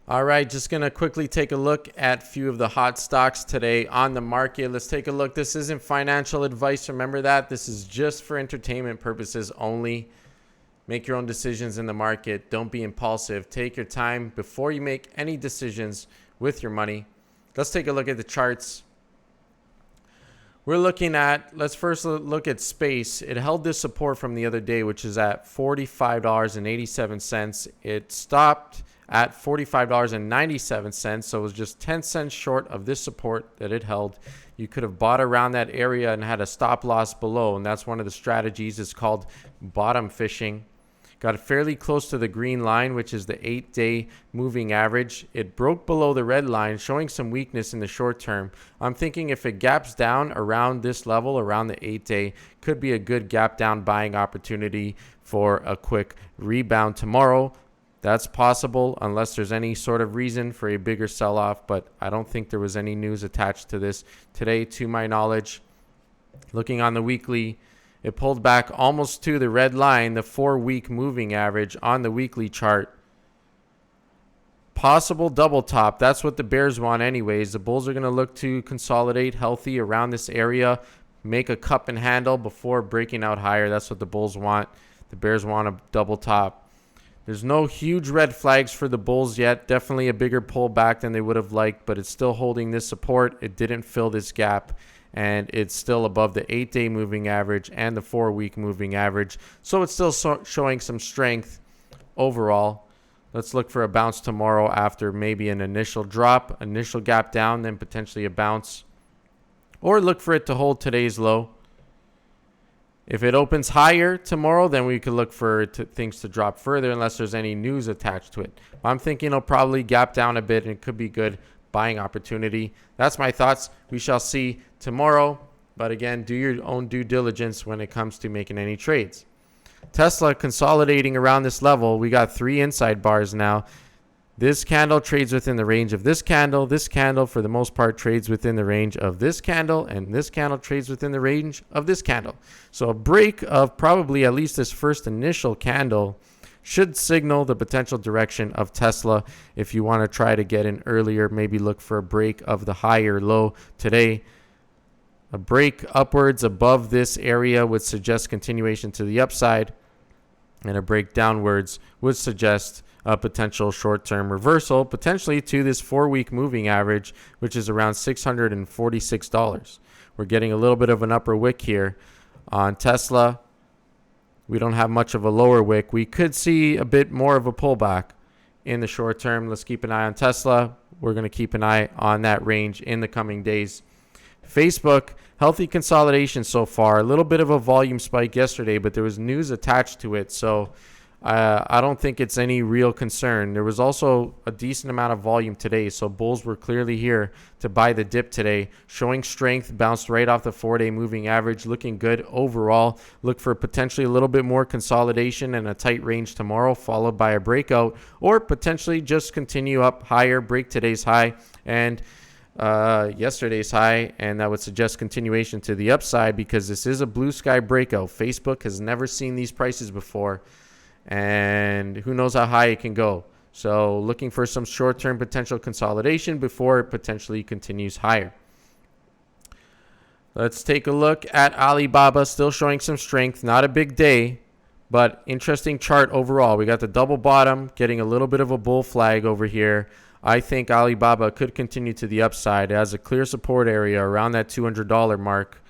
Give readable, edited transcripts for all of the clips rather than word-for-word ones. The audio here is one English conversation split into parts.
All right, just going to quickly take a look at a few of the hot stocks today on the market. Let's take a look. This isn't financial advice. Remember that. This is just for entertainment purposes only. Make your own decisions in the market. Don't be impulsive. Take your time before you make any decisions with your money. Let's take a look at the charts. Let's first look at space. It held this support from the other day, which is at $45.87. It stopped at $45.97, so it was just 10 cents short of this support that it held. You could have bought around that area and had a stop loss below, and that's one of the strategies. It's called bottom fishing. Got fairly close to the green line, which is the 8-day moving average. It broke below the red line, showing some weakness in the short term. I'm thinking if it gaps down around this level, around the 8-day, could be a good gap down buying opportunity for a quick rebound tomorrow. That's possible unless there's any sort of reason for a bigger sell-off, but I don't think there was any news attached to this today, to my knowledge. Looking on the weekly, it pulled back almost to the red line, the 4-week moving average on the weekly chart. Possible double top. That's what the bears want anyways. The bulls are going to look to consolidate healthy around this area, make a cup and handle before breaking out higher. That's what the bulls want. The bears want a double top. There's no huge red flags for the bulls yet. Definitely a bigger pullback than they would have liked, but it's still holding this support. It didn't fill this gap, and it's still above the 8-day moving average and the 4-week moving average. So it's still showing some strength overall. Let's look for a bounce tomorrow after maybe an initial drop, initial gap down, then potentially a bounce. Or look for it to hold today's low. If it opens higher tomorrow, then we could look for things to drop further unless there's any news attached to it. I'm thinking it'll probably gap down a bit and it could be good buying opportunity. That's my thoughts. We shall see tomorrow. But again, do your own due diligence when it comes to making any trades. Tesla consolidating around this level. We got 3 inside bars now. This candle trades within the range of this candle. This candle, for the most part, trades within the range of this candle. And this candle trades within the range of this candle. So a break of probably at least this first initial candle should signal the potential direction of Tesla. If you want to try to get in earlier, maybe look for a break of the higher low today. A break upwards above this area would suggest continuation to the upside. And a break downwards would suggest a potential short-term reversal, potentially to this 4-week moving average, which is around $646. We're getting a little bit of an upper wick here on Tesla. We don't have much of a lower wick. We could see a bit more of a pullback in the short term. Let's keep an eye on Tesla. We're going to keep an eye on that range in the coming days. Facebook, healthy consolidation so far. A little bit of a volume spike yesterday, but there was news attached to it, so I don't think it's any real concern. There was also a decent amount of volume today, so bulls were clearly here to buy the dip today, showing strength, bounced right off the 4-day moving average, looking good overall. Look for potentially a little bit more consolidation and a tight range tomorrow, followed by a breakout, or potentially just continue up higher, break today's high and yesterday's high, and that would suggest continuation to the upside because this is a blue sky breakout. Facebook has never seen these prices before, and who knows how high it can go. So looking for some short-term potential consolidation before it potentially continues higher. Let's take a look at Alibaba, still showing some strength. Not a big day, but interesting chart overall. We got the double bottom, getting a little bit of a bull flag over here. I think Alibaba could continue to the upside. It has a clear support area around that $200 mark.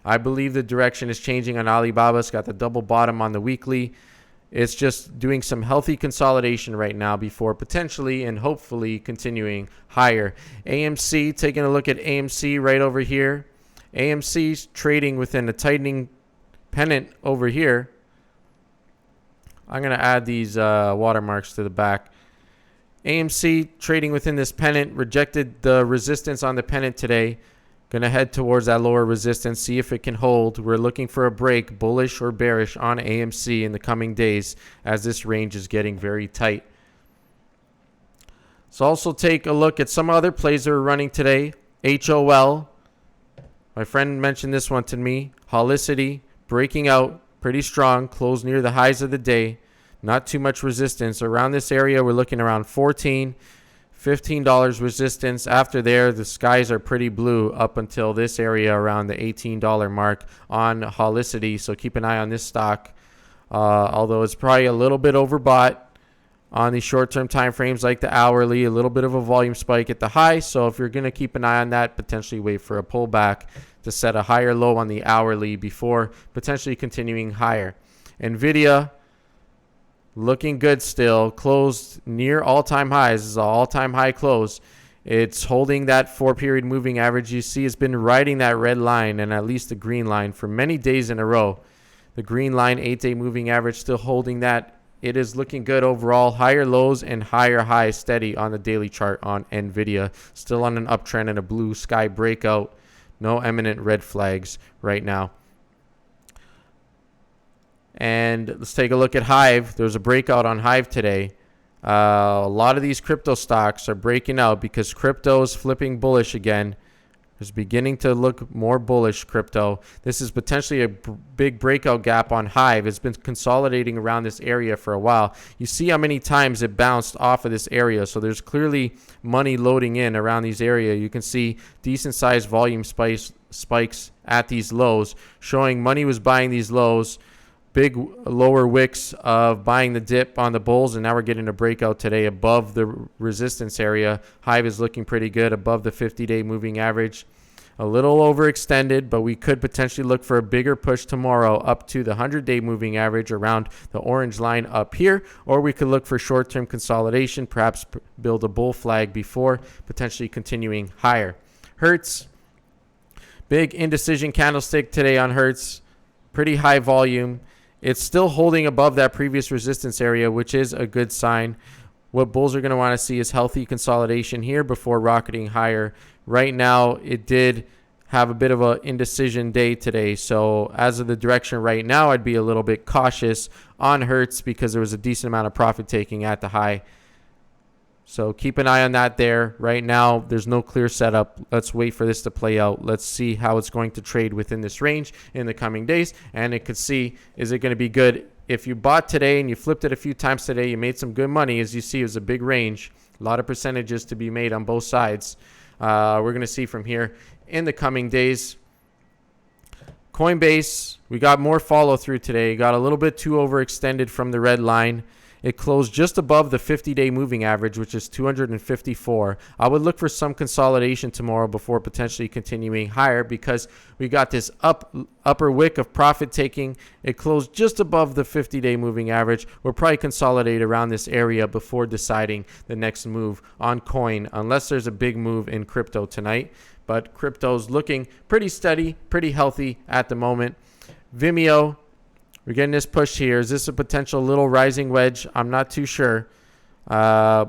I believe the direction is changing on Alibaba. It's got the double bottom on the weekly. It's just doing some healthy consolidation right now before potentially and hopefully continuing higher. AMC, taking a look at AMC right over here. AMC's trading within a tightening pennant over here. I'm going to add these watermarks to the back. AMC trading within this pennant, rejected the resistance on the pennant today. Going to head towards that lower resistance, see if it can hold. We're looking for a break, bullish or bearish, on AMC in the coming days as this range is getting very tight. Let's also take a look at some other plays that are running today. HOL. My friend mentioned this one to me. Holicity breaking out pretty strong, closed near the highs of the day. Not too much resistance. Around this area, we're looking around $14, $15 resistance. After there, the skies are pretty blue up until this area around the $18 mark on Holicity. So keep an eye on this stock. Although it's probably a little bit overbought on the short-term time frames like the hourly, a little bit of a volume spike at the high. So if you're going to keep an eye on that, potentially wait for a pullback to set a higher low on the hourly before potentially continuing higher. NVIDIA looking good still, closed near all-time highs. This is an all-time high close. It's holding that 4-period moving average. You see it's been riding that red line and at least the green line for many days in a row. The green line 8-day moving average still holding that. It is looking good overall. Higher lows and higher highs steady on the daily chart on NVIDIA. Still on an uptrend and a blue sky breakout. No eminent red flags right now. And let's take a look at HIVE. There's a breakout on HIVE today. A lot of these crypto stocks are breaking out because crypto is flipping bullish again. It's beginning to look more bullish, crypto. This is potentially a big breakout gap on HIVE. It's been consolidating around this area for a while. You see how many times it bounced off of this area. So there's clearly money loading in around these areas. You can see decent sized volume spikes at these lows, showing money was buying these lows. Big lower wicks of buying the dip on the bulls, and now we're getting a breakout today above the resistance area. HIVE is looking pretty good above the 50-day moving average. A little overextended, but we could potentially look for a bigger push tomorrow up to the 100-day moving average around the orange line up here, or we could look for short-term consolidation, perhaps build a bull flag before potentially continuing higher. HERTZ, big indecision candlestick today on HERTZ, pretty high volume. It's still holding above that previous resistance area, which is a good sign. What bulls are going to want to see is healthy consolidation here before rocketing higher. Right now, it did have a bit of an indecision day today. So as of the direction right now, I'd be a little bit cautious on HERTZ because there was a decent amount of profit taking at the high. So keep an eye on that there. Right now, there's no clear setup. Let's wait for this to play out. Let's see how it's going to trade within this range in the coming days. And it could see, is it going to be good? If you bought today and you flipped it a few times today, you made some good money. As you see, it was a big range. A lot of percentages to be made on both sides. We're going to see from here in the coming days. Coinbase, we got more follow through today. Got a little bit too overextended from the red line. It closed just above the 50-day moving average, which is 254. I would look for some consolidation tomorrow before potentially continuing higher because we got this upper wick of profit taking. It closed just above the 50-day moving average. We'll probably consolidate around this area before deciding the next move on coin, unless there's a big move in crypto tonight. But crypto's looking pretty steady, pretty healthy at the moment. VMEO, we're getting this push here. Is this a potential little rising wedge? I'm not too sure. We're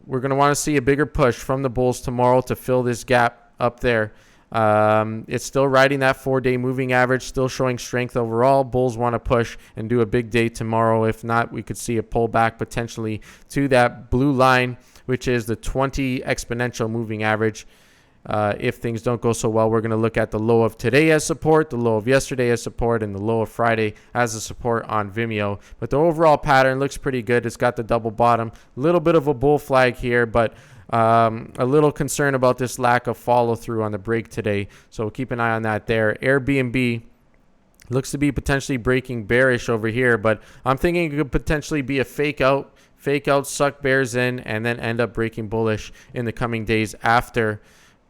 going to want to see a bigger push from the bulls tomorrow to fill this gap up there. It's still riding that 4-day moving average, still showing strength overall. Bulls want to push and do a big day tomorrow. If not, we could see a pullback potentially to that blue line, which is the 20 exponential moving average. If things don't go so well, we're going to look at the low of today as support, the low of yesterday as support, and the low of Friday as a support on Vimeo. But the overall pattern looks pretty good. It's got the double bottom, a little bit of a bull flag here, but a little concern about this lack of follow through on the break today. So keep an eye on that there. Airbnb looks to be potentially breaking bearish over here, but I'm thinking it could potentially be a fake out, suck bears in, and then end up breaking bullish in the coming days after,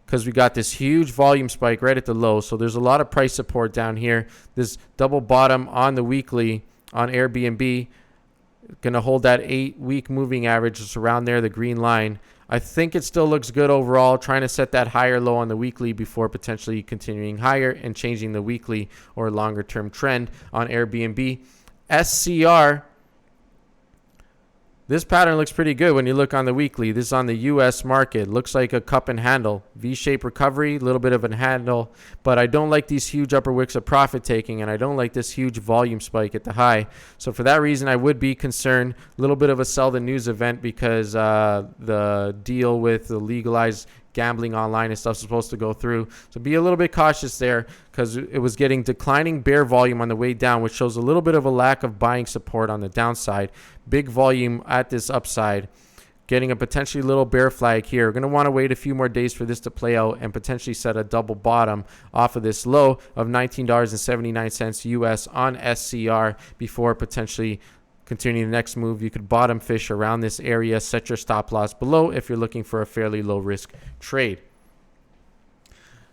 because we got this huge volume spike right at the low. So there's a lot of price support down here. This double bottom on the weekly on Airbnb, going to hold that 8-week moving average. It's around there, the green line. I think it still looks good overall, trying to set that higher low on the weekly before potentially continuing higher and changing the weekly or longer term trend on Airbnb. SCR, this pattern looks pretty good when you look on the weekly. This is on the U.S. market. Looks like a cup and handle. V-shaped recovery, a little bit of a handle. But I don't like these huge upper wicks of profit taking, and I don't like this huge volume spike at the high. So for that reason, I would be concerned. A little bit of a sell the news event because the deal with the legalized gambling online and stuff is supposed to go through. So be a little bit cautious there, because it was getting declining bear volume on the way down, which shows a little bit of a lack of buying support on the downside. Big volume at this upside, getting a potentially little bear flag here. We're going to want to wait a few more days for this to play out and potentially set a double bottom off of this low of $19.79 US on SCR before potentially continuing the next move. You could bottom fish around this area, set your stop loss below if you're looking for a fairly low risk trade.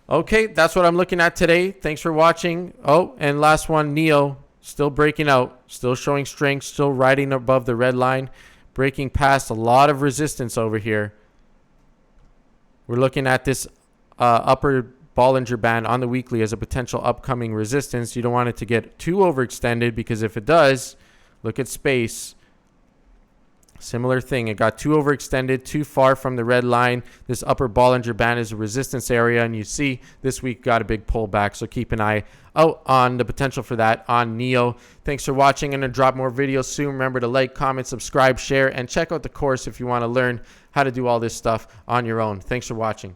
Okay, that's what I'm looking at today. Thanks for watching. Oh, and last one, NIO, still breaking out, still showing strength, still riding above the red line, breaking past a lot of resistance over here. We're looking at this upper Bollinger Band on the weekly as a potential upcoming resistance. You don't want it to get too overextended, because if it does, look at space. Similar thing. It got too overextended, too far from the red line. This upper Bollinger Band is a resistance area, and you see this week got a big pullback. So keep an eye out on the potential for that on NIO. Thanks for watching. I'm going to drop more videos soon. Remember to like, comment, subscribe, share, and check out the course if you want to learn how to do all this stuff on your own. Thanks for watching.